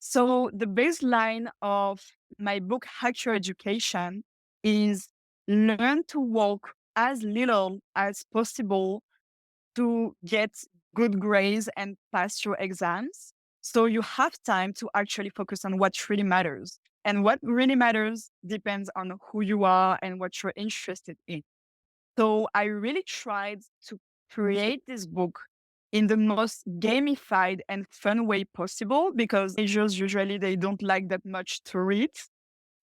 So the baseline of my book, Hack Your Education, is learn to walk as little as possible to get good grades and pass your exams. So you have time to actually focus on what really matters. And what really matters depends on who you are and what you're interested in. So I really tried to create this book in the most gamified and fun way possible because teenagers usually they don't like that much to read.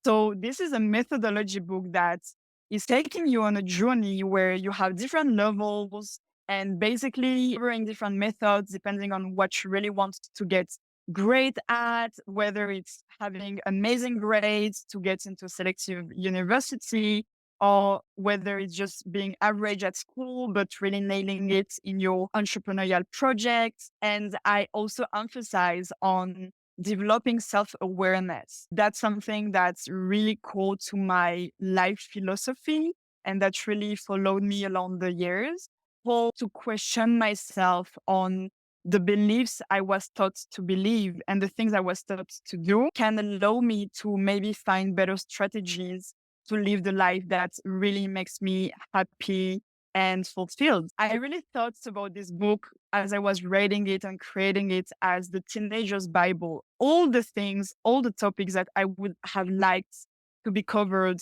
So this is a methodology book that is taking you on a journey where you have different levels and basically covering different methods depending on what you really want to get great at, whether it's having amazing grades to get into selective university, or whether it's just being average at school, but really nailing it in your entrepreneurial projects. And I also emphasize on developing self-awareness. That's something that's really core to my life philosophy and that really followed me along the years. How to question myself on the beliefs I was taught to believe and the things I was taught to do can allow me to maybe find better strategies to live the life that really makes me happy and fulfilled. I really thought about this book as I was writing it and creating it as the teenager's Bible. All the things, all the topics that I would have liked to be covered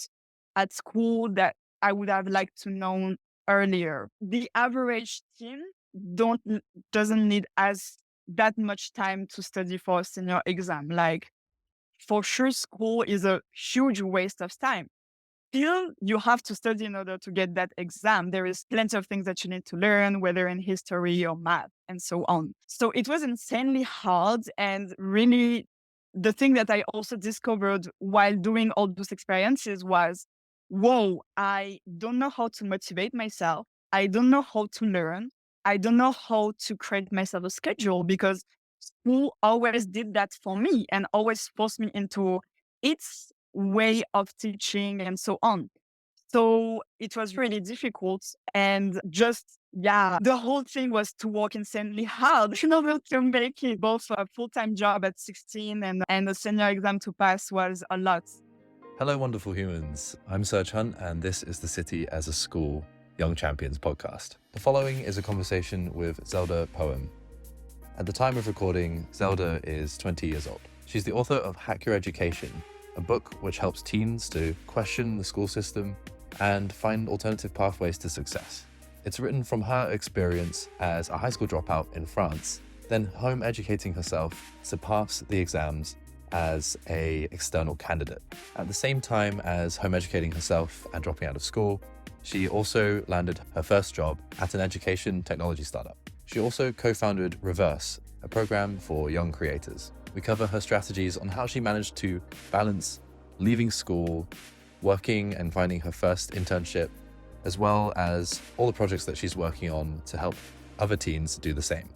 at school that I would have liked to know earlier. The average teen don't doesn't need as that much time to study for a senior exam. Like for sure, school is a huge waste of time. Still, you have to study in order to get that exam. There is plenty of things that you need to learn, whether in history or math and so on. So it was insanely hard. And really, the thing that I also discovered while doing all those experiences was, whoa, I don't know how to motivate myself. I don't know how to learn. I don't know how to create myself a schedule because school always did that for me and always forced me into its way of teaching and so on. So it was really difficult. And just, yeah, the whole thing was to work insanely hard in order to make it both a full-time job at 16 and a senior exam to pass was a lot. Hello, wonderful humans. I'm Serge Hunt, and this is the City as a School Young Champions podcast. The following is a conversation with Zelda Poem. At the time of recording, Zelda is 20 years old. She's the author of Hack Your Education, a book which helps teens to question the school system and find alternative pathways to success. It's written from her experience as a high school dropout in France, then home educating herself to pass the exams as an external candidate. At the same time as home educating herself and dropping out of school, she also landed her first job at an education technology startup. She also co-founded Reverse, a program for young creators. We cover her strategies on how she managed to balance leaving school, working and finding her first internship, as well as all the projects that she's working on to help other teens do the same.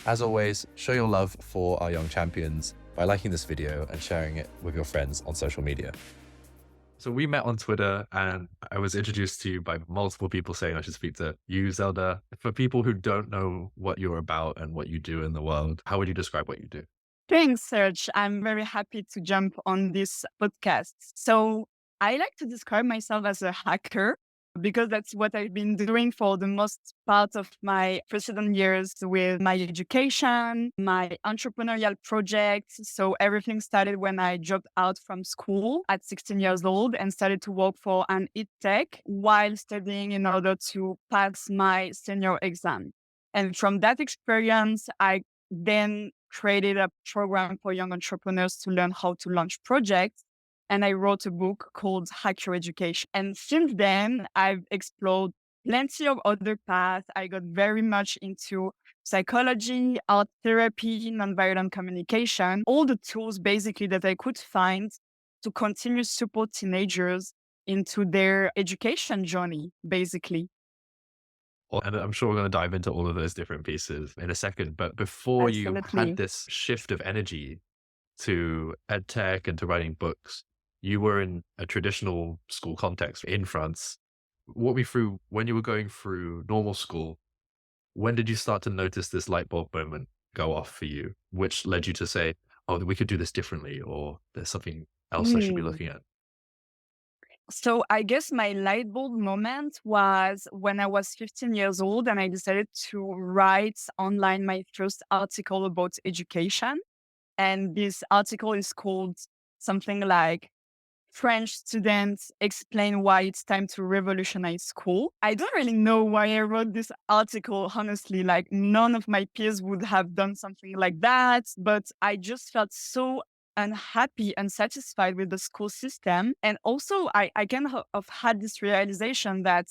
As always, show your love for our young champions by liking this video and sharing it with your friends on social media. So we met on Twitter and I was introduced to you by multiple people saying I should speak to you, Zelda. For people who don't know what you're about and what you do in the world, how would you describe what you do? Thanks, Serge. I'm very happy to jump on this podcast. So I like to describe myself as a hacker because that's what I've been doing for the most part of my precedent years with my education, my entrepreneurial projects. So everything started when I dropped out from school at 16 years old and started to work for an tech while studying in order to pass my senior exam. And from that experience, I then created a program for young entrepreneurs to learn how to launch projects. And I wrote a book called Hack Your Education. And since then, I've explored plenty of other paths. I got very much into psychology, art therapy, nonviolent communication, all the tools basically that I could find to continue support teenagers into their education journey, basically. And I'm sure we're going to dive into all of those different pieces in a second. But before you had Absolutely. this shift of energy to ed tech and to writing books, you were in a traditional school context in France. Walk me through when you were going through normal school. When did you start to notice this light bulb moment go off for you, which led you to say, oh, we could do this differently, or there's something else I should be Mm. looking at? So I guess my light bulb moment was when I was 15 years old and I decided to write online my first article about education. And this article is called something like French Students Explain Why It's Time to Revolutionize School. I don't really know why I wrote this article, honestly. Like, none of my peers would have done something like that. But I just felt so unhappy, unsatisfied with the school system. And also, I kind of had this realization that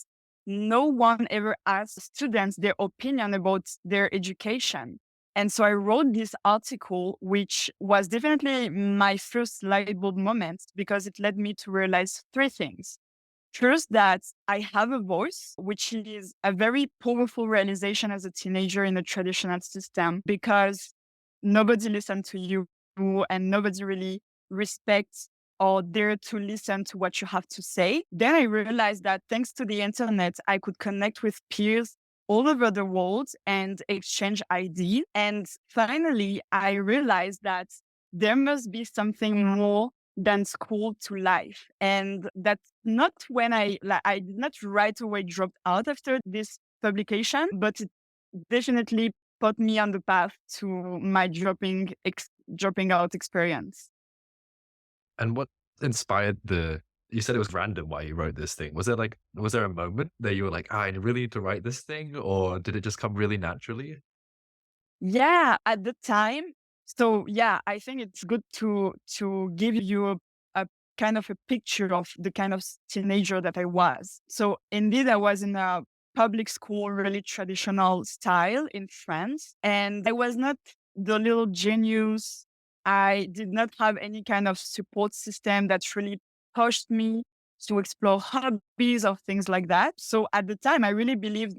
no one ever asked students their opinion about their education. And so I wrote this article, which was definitely my first light bulb moment because it led me to realize three things. First, that I have a voice, which is a very powerful realization as a teenager in a traditional system because nobody listened to you and nobody really respects or dare to listen to what you have to say. Then I realized that thanks to the internet, I could connect with peers all over the world and exchange ideas. And finally, I realized that there must be something more than school to life. And that's not when I did not right away dropped out after this publication, but it definitely put me on the path to my dropping out experience. And what inspired you said it was random why you wrote this thing. Was there a moment that you were like, "Ah, I really need to write this thing," or did it just come really naturally? Yeah, at the time. So yeah, I think it's good to give you a kind of a picture of the kind of teenager that I was. So indeed, I was in a public school, really traditional style in France, and I was not the little genius. I did not have any kind of support system that really pushed me to explore hobbies or things like that. So at the time, I really believed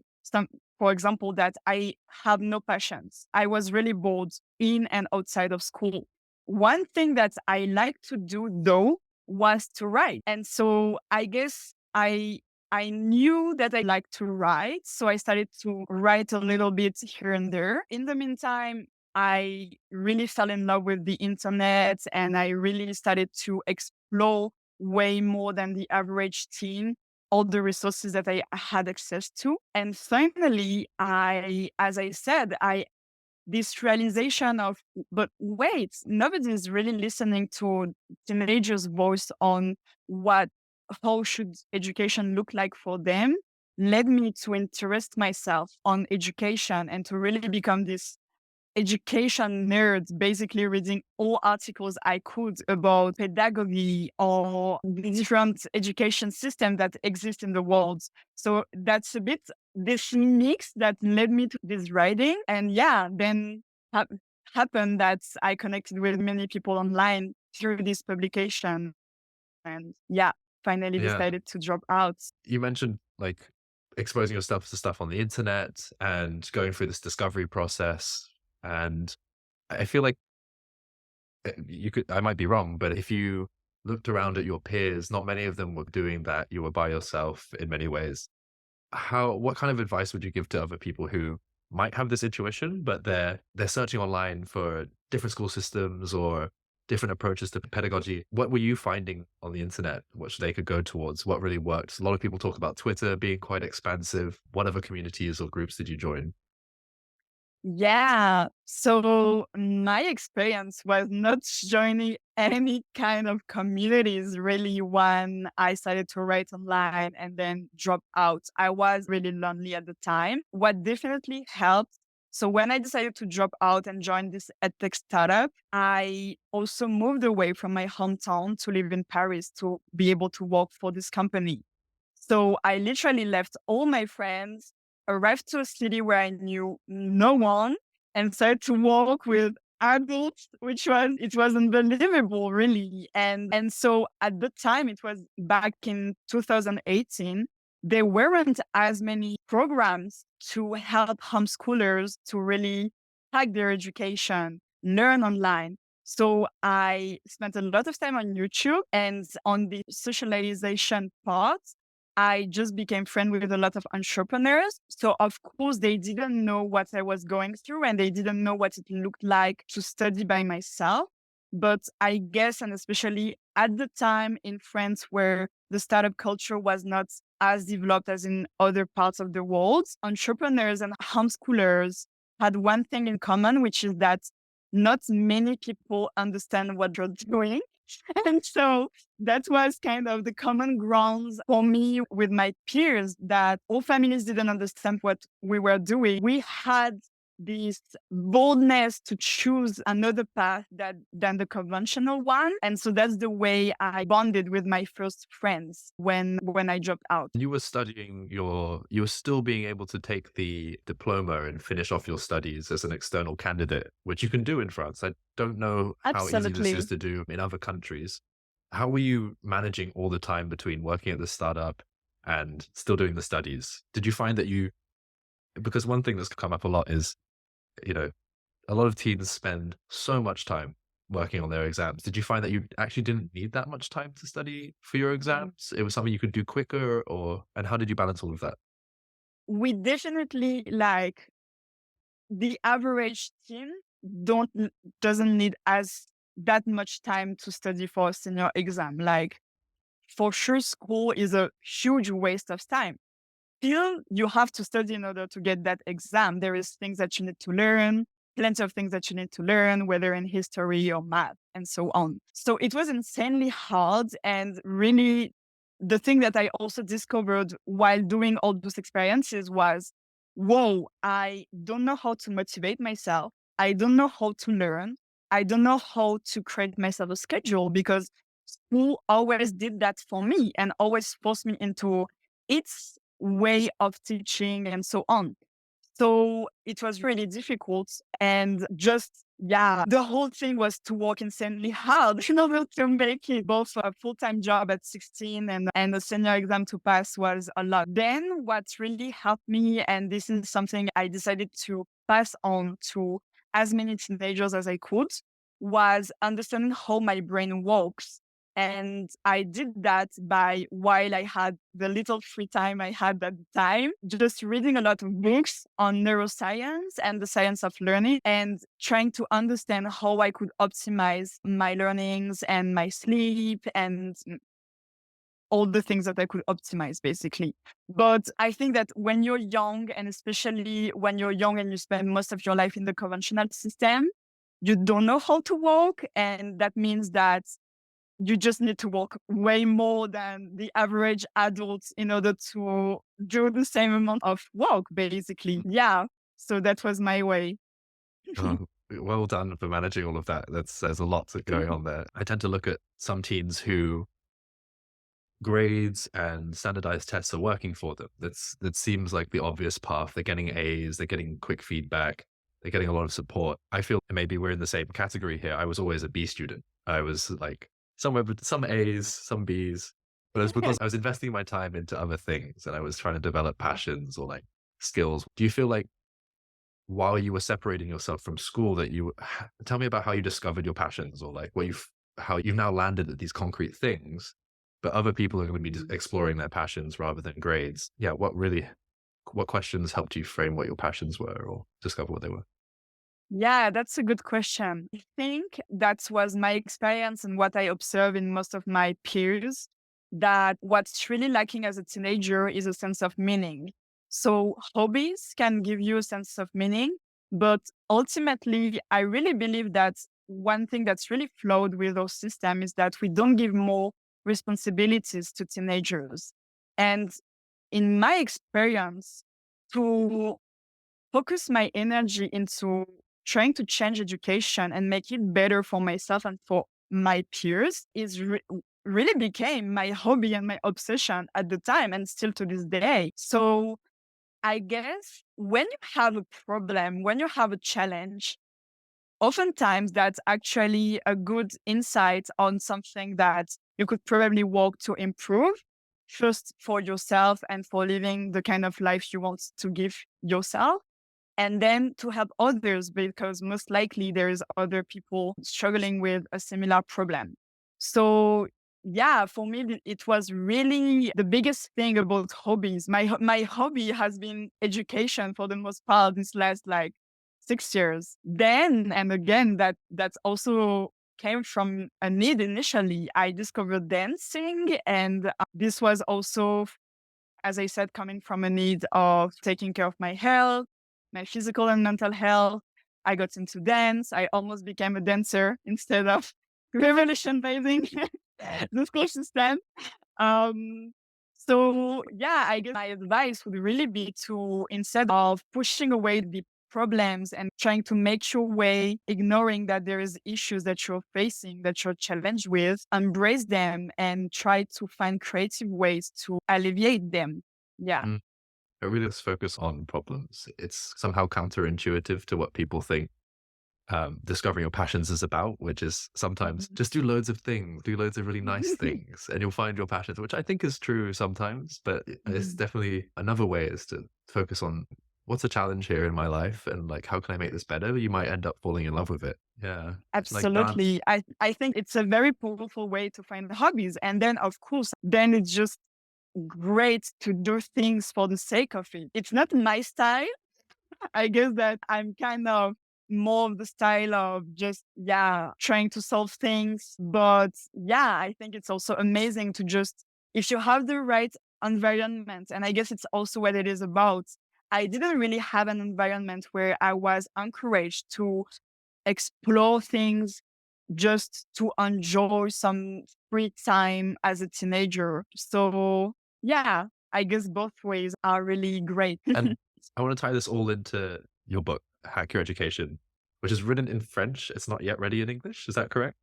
for example, that I have no passions. I was really bored in and outside of school. One thing that I like to do though was to write. And so I guess I knew that I like to write. So I started to write a little bit here and there. In the meantime, I really fell in love with the internet and I really started to explore way more than the average teen all the resources that I had access to. And finally, as I said, this realization of, but wait, nobody is really listening to teenagers' voice on what, how should education look like for them, led me to interest myself on education and to really become this education nerd, basically reading all articles I could about pedagogy or the different education system that exist in the world. So that's a bit this mix that led me to this writing. And yeah, then hap- happened that I connected with many people online through this publication. And yeah, finally Yeah. decided to drop out. You mentioned, like, exposing yourself to stuff on the internet and going through this discovery process, and I feel like, I might be wrong, but if you looked around at your peers, not many of them were doing that. You were by yourself in many ways. What kind of advice would you give to other people who might have this intuition, but they're searching online for different school systems or different approaches to pedagogy? What were you finding on the internet, which they could go towards? What really worked? A lot of people talk about Twitter being quite expansive. What other communities or groups did you join? Yeah. So my experience was not joining any kind of communities really when I started to write online and then drop out. I was really lonely at the time. What definitely helped. So when I decided to drop out and join this edtech startup, I also moved away from my hometown to live in Paris to be able to work for this company. So I literally left all my friends, arrived to a city where I knew no one, and started to walk with adults, it was unbelievable, really. And so at the time, it was back in 2018, there weren't as many programs to help homeschoolers to really hack their education, learn online. So I spent a lot of time on YouTube and on the socialization part. I just became friends with a lot of entrepreneurs. So of course they didn't know what I was going through and they didn't know what it looked like to study by myself. But I guess, and especially at the time in France where the startup culture was not as developed as in other parts of the world, entrepreneurs and homeschoolers had one thing in common, which is that not many people understand what you're doing. And so that was kind of the common grounds for me with my peers, that all families didn't understand what we were doing. We had this boldness to choose another path than the conventional one. And so that's the way I bonded with my first friends when I dropped out. You were you were still being able to take the diploma and finish off your studies as an external candidate, which you can do in France. I don't know how easy this is Absolutely. to do in other countries. How were you managing all the time between working at the startup and still doing the studies? Did you find that because one thing that's come up a lot is, you know, a lot of teens spend so much time working on their exams. Did you find that you actually didn't need that much time to study for your exams? It was something you could do quicker, and how did you balance all of that? We definitely like the average teen don't doesn't need as that much time to study for a senior exam. Like for sure, school is a huge waste of time. Still, you have to study in order to get that exam. There is things that you need to learn, plenty of things that you need to learn, whether in history or math and so on. So it was insanely hard. And really, the thing that I also discovered while doing all those experiences was, whoa, I don't know how to motivate myself. I don't know how to learn. I don't know how to create myself a schedule, because school always did that for me and always forced me into its way of teaching and so on. So it was really difficult. And just, yeah, the whole thing was to work insanely hard in order to make it. Both a full time job at 16 and a senior exam to pass was a lot. Then what really helped me, and this is something I decided to pass on to as many teenagers as I could, was understanding how my brain works. And I did that by, while I had the little free time I had at the time, just reading a lot of books on neuroscience and the science of learning, and trying to understand how I could optimize my learnings and my sleep and all the things that I could optimize basically. But I think that when you're young, and especially when you're young and you spend most of your life in the conventional system, you don't know how to walk. And that means that you just need to work way more than the average adult in order to do the same amount of work, basically. Yeah. So that was my way. Oh, well done for managing all of that. There's a lot going on there. I tend to look at some teens who grades and standardized tests are working for them. That seems like the obvious path. They're getting A's, they're getting quick feedback, they're getting a lot of support. I feel maybe we're in the same category here. I was always a B student. I was like somewhere with some A's, some B's, but it's because I was investing my time into other things and I was trying to develop passions or like skills. Do you feel like while you were separating yourself from school that tell me about how you discovered your passions, or like how you've now landed at these concrete things, but other people are going to be exploring their passions rather than grades. Yeah. What questions helped you frame what your passions were or discover what they were? Yeah, that's a good question. I think that was my experience and what I observe in most of my peers, that what's really lacking as a teenager is a sense of meaning. So hobbies can give you a sense of meaning, but ultimately, I really believe that one thing that's really flawed with our system is that we don't give more responsibilities to teenagers. And in my experience, to focus my energy into trying to change education and make it better for myself and for my peers really became my hobby and my obsession at the time, and still to this day. So I guess when you have a problem, when you have a challenge, oftentimes that's actually a good insight on something that you could probably work to improve, first for yourself and for living the kind of life you want to give yourself, and then to help others, because most likely there is other people struggling with a similar problem. So yeah, for me it was really the biggest thing about hobbies. My hobby has been education for the most part this last like 6 years. Then and again, that's also came from a need initially. I discovered dancing, and this was also, as I said, coming from a need of taking care of my health, my physical and mental health. I got into dance. I almost became a dancer instead of revolutionizing the school system. Um, so yeah, I guess my advice would really be to, instead of pushing away the problems and trying to make your way, ignoring that there is issues that you're facing, that you're challenged with, embrace them and try to find creative ways to alleviate them. Yeah. Mm. I really just focus on problems. It's somehow counterintuitive to what people think discovering your passions is about, which is sometimes Mhm. just do loads of things, do loads of really nice things, and you'll find your passions, which I think is true sometimes, but it's Mhm. definitely another way is to focus on what's a challenge here in my life and like how can I make this better? You might end up falling in love with it. Yeah. Like dance. Absolutely. I think it's a very powerful way to find hobbies. And then, of course, then it's just great to do things for the sake of it. It's not my style. I guess that I'm kind of more of the style of just, yeah, trying to solve things. But yeah, I think it's also amazing to just, if you have the right environment, and I guess it's also what it is about. I didn't really have an environment where I was encouraged to explore things, just to enjoy some free time as a teenager. So yeah, I guess both ways are really great. And I want to tie this all into your book, Hack Your Education, which is written in French. It's not yet ready in English. Is that correct?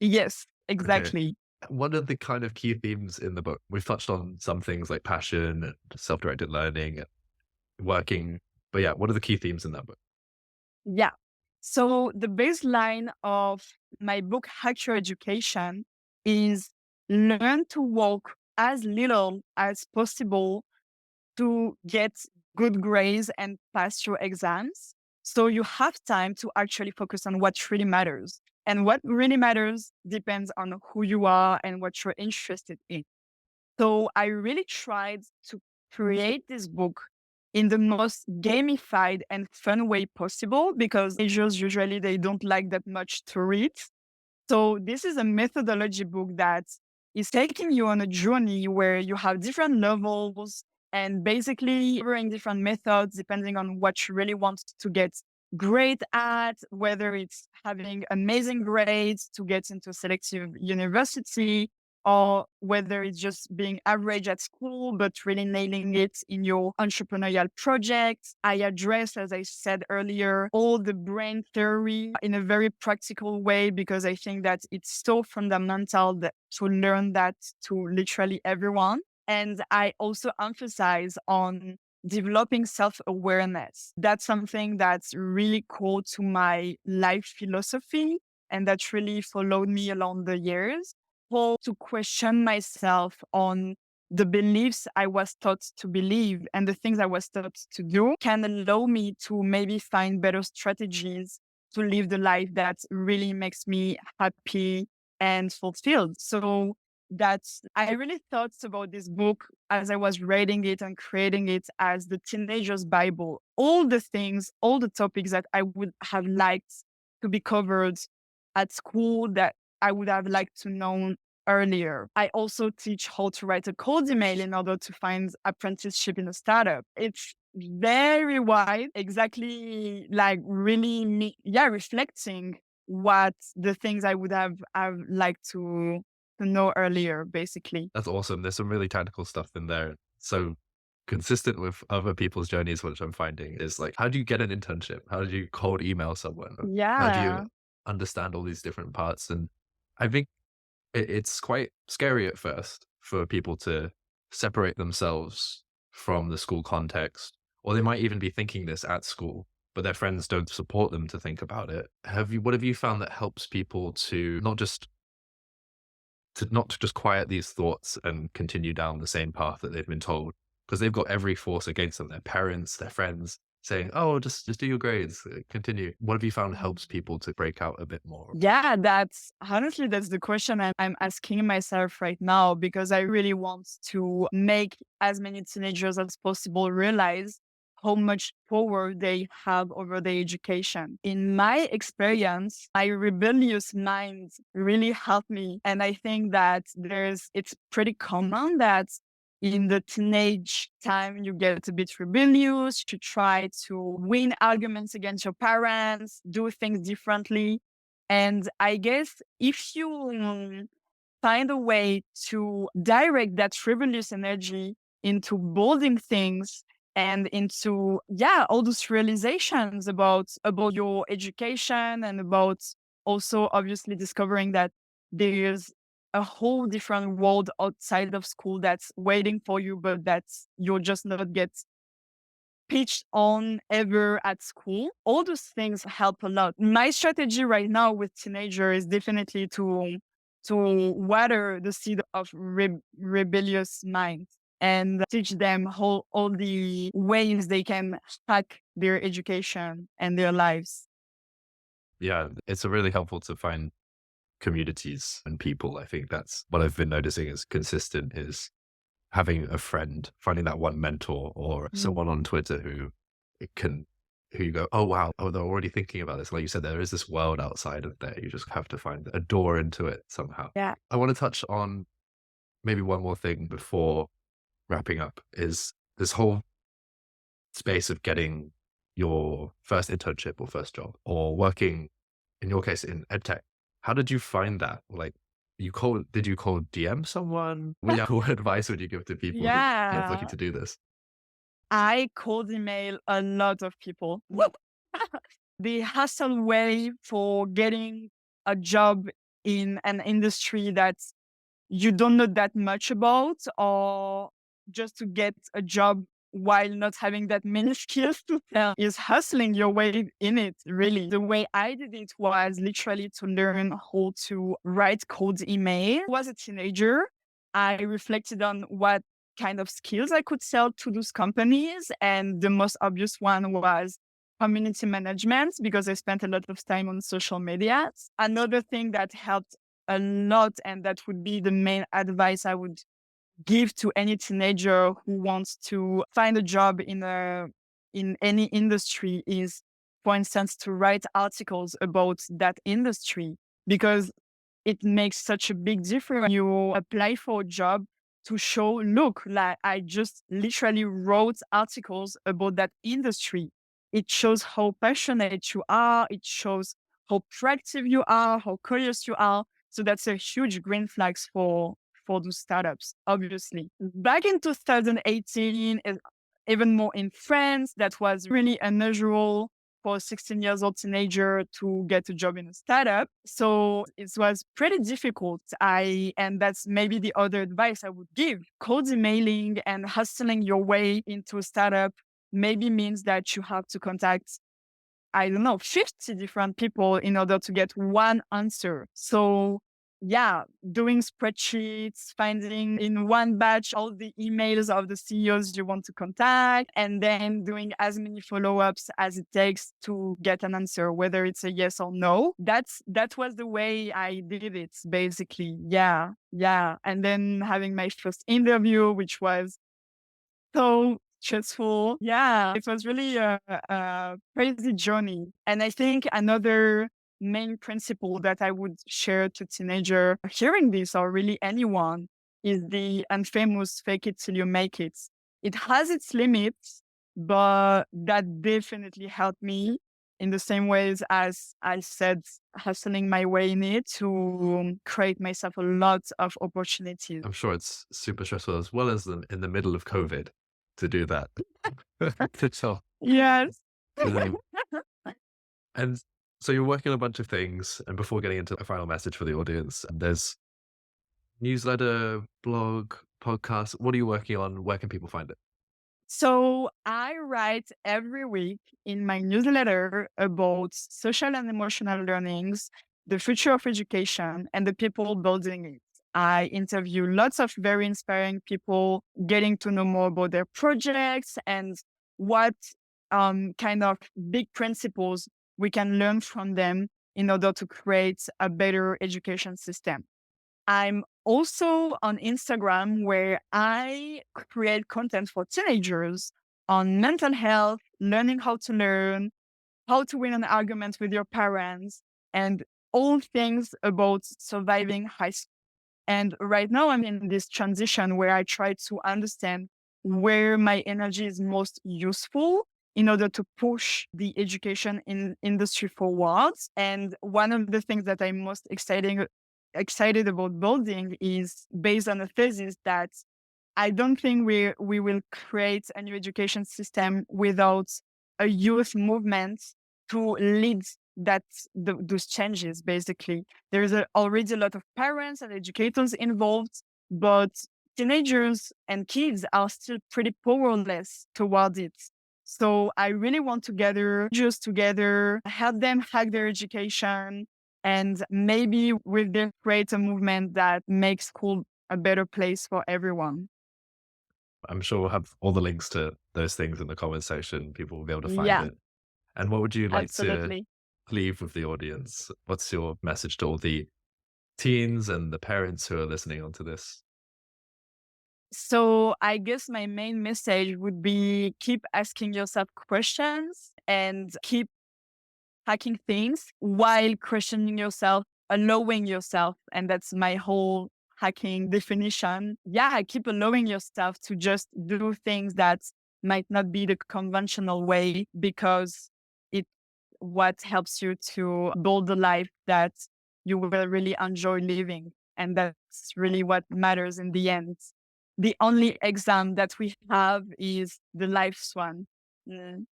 Yes, Okay. exactly. What are the kind of key themes in the book? We've touched on some things like passion and self-directed learning and working, but yeah, what are the key themes in that book? Yeah. So the baseline of my book, Hack Your Education, is learn to walk as little as possible to get good grades and pass your exams. So you have time to actually focus on what really matters. And what really matters depends on who you are and what you're interested in. So I really tried to create this book in the most gamified and fun way possible because teenagers usually they don't like that much to read. So this is a methodology book that is taking you on a journey where you have different levels and basically covering different methods depending on what you really want to get great at, whether it's having amazing grades to get into selective university, or whether it's just being average at school, but really nailing it in your entrepreneurial projects. I address, as I said earlier, all the brain theory in a very practical way, because I think that it's so fundamental to learn that to literally everyone. And I also emphasize on developing self-awareness. That's something that's really core to my life philosophy and that really followed me along the years. How to question myself on the beliefs I was taught to believe and the things I was taught to do can allow me to maybe find better strategies to live the life that really makes me happy and fulfilled. So that's, I really thought about this book as I was writing it and creating it as the teenager's Bible. All the things, all the topics that I would have liked to be covered at school that I would have liked to know earlier. I also teach how to write a cold email in order to find apprenticeship in a startup. It's very wide, exactly like really, reflecting what the things I would have liked to know earlier, basically. That's awesome. There's some really tactical stuff in there. So consistent with other people's journeys, which I'm finding is like, how do you get an internship? How do you cold email someone? How do you Yeah. understand all these different parts? And I think it's quite scary at first for people to separate themselves from the school context, or they might even be thinking this at school, but their friends don't support them to think about it. What have you found that helps people to not to just quiet these thoughts and continue down the same path that they've been told? Because they've got every force against them, their parents, their friends saying, "Oh, just do your grades, continue." What have you found helps people to break out a bit more? Yeah, that's honestly, that's the question I'm asking myself right now because I really want to make as many teenagers as possible realize how much power they have over their education. In my experience, my rebellious mind really helped me. And I think that it's pretty common that in the teenage time, you get a bit rebellious, to try to win arguments against your parents, do things differently. And I guess if you find a way to direct that rebellious energy into building things and into all those realizations about your education, and about also obviously discovering that there's a whole different world outside of school that's waiting for you, but that's you're just not get pitched on ever at school. All those things help a lot. My strategy right now with teenagers is definitely to water the seed of rebellious mind and teach them all the ways they can hack their education and their lives. Yeah, it's a really helpful to find communities and people. I think that's what I've been noticing is consistent is having a friend, finding that one mentor or Mm. someone on Twitter who it can, who you go, oh wow, oh they're already thinking about this. Like you said, there is this world outside of there. You just have to find a door into it somehow. Yeah. I want to touch on maybe one more thing before wrapping up is this whole space of getting your first internship or first job or working, in your case, in edtech. How did you find that? Like, did you call DM someone? What advice would you give to people who are looking Yeah. to do this? I cold email a lot of people. The hustle way for getting a job in an industry that you don't know that much about, or just to get a job while not having that many skills to tell, is hustling your way in it, really. The way I did it was literally to learn how to write cold email. I was a teenager. I reflected on what kind of skills I could sell to those companies. And the most obvious one was community management, because I spent a lot of time on social media. Another thing that helped a lot, and that would be the main advice I would give to any teenager who wants to find a job in any industry, is, for instance, to write articles about that industry, because it makes such a big difference when you apply for a job, to show, look, like I just literally wrote articles about that industry. It shows how passionate you are. It shows how proactive you are, how curious you are. So that's a huge green flags for those startups, obviously. Back in 2018, even more in France, that was really unusual for a 16 years old teenager to get a job in a startup. So it was pretty difficult. And that's maybe the other advice I would give. Cold emailing and hustling your way into a startup maybe means that you have to contact, I don't know, 50 different people in order to get one answer. So yeah, doing spreadsheets, finding in one batch all the emails of the CEOs you want to contact, and then doing as many follow-ups as it takes to get an answer, whether it's a yes or no. That was the way I did it, basically. Yeah. Yeah. And then having my first interview, which was so stressful. Yeah, it was really a crazy journey. And I think another main principle that I would share to teenager hearing this, or really anyone, is the infamous fake it till you make it. It has its limits, but that definitely helped me in the same ways as I said, hustling my way in it to create myself a lot of opportunities. I'm sure it's super stressful as well as in the middle of COVID to do that. So, Yes. um, and so you're working on a bunch of things. And before getting into a final message for the audience, there's newsletter, blog, podcast. What are you working on? Where can people find it? So I write every week in my newsletter about social and emotional learnings, the future of education, and the people building it. I interview lots of very inspiring people, getting to know more about their projects and what kind of big principles we can learn from them in order to create a better education system. I'm also on Instagram, where I create content for teenagers on mental health, learning how to learn, how to win an argument with your parents, and all things about surviving high school. And right now, I'm in this transition where I try to understand where my energy is most useful in order to push the education industry forwards. And one of the things that I'm most excited about building is based on a thesis that I don't think we will create a new education system without a youth movement to lead those changes. Basically, there is already a lot of parents and educators involved, but teenagers and kids are still pretty powerless towards it. So I really want to gather just together, help them hack their education, and maybe with them create a movement that makes school a better place for everyone. I'm sure we'll have all the links to those things in the comment section. People will be able to find Yeah, it. And what would you like to absolutely. leave with the audience? What's your message to all the teens and the parents who are listening onto this? So I guess my main message would be keep asking yourself questions and keep hacking things while questioning yourself, allowing yourself. And that's my whole hacking definition. Yeah, keep allowing yourself to just do things that might not be the conventional way because it what helps you to build the life that you will really enjoy living. And that's really what matters in the end. The only exam that we have is the life's one. Mm.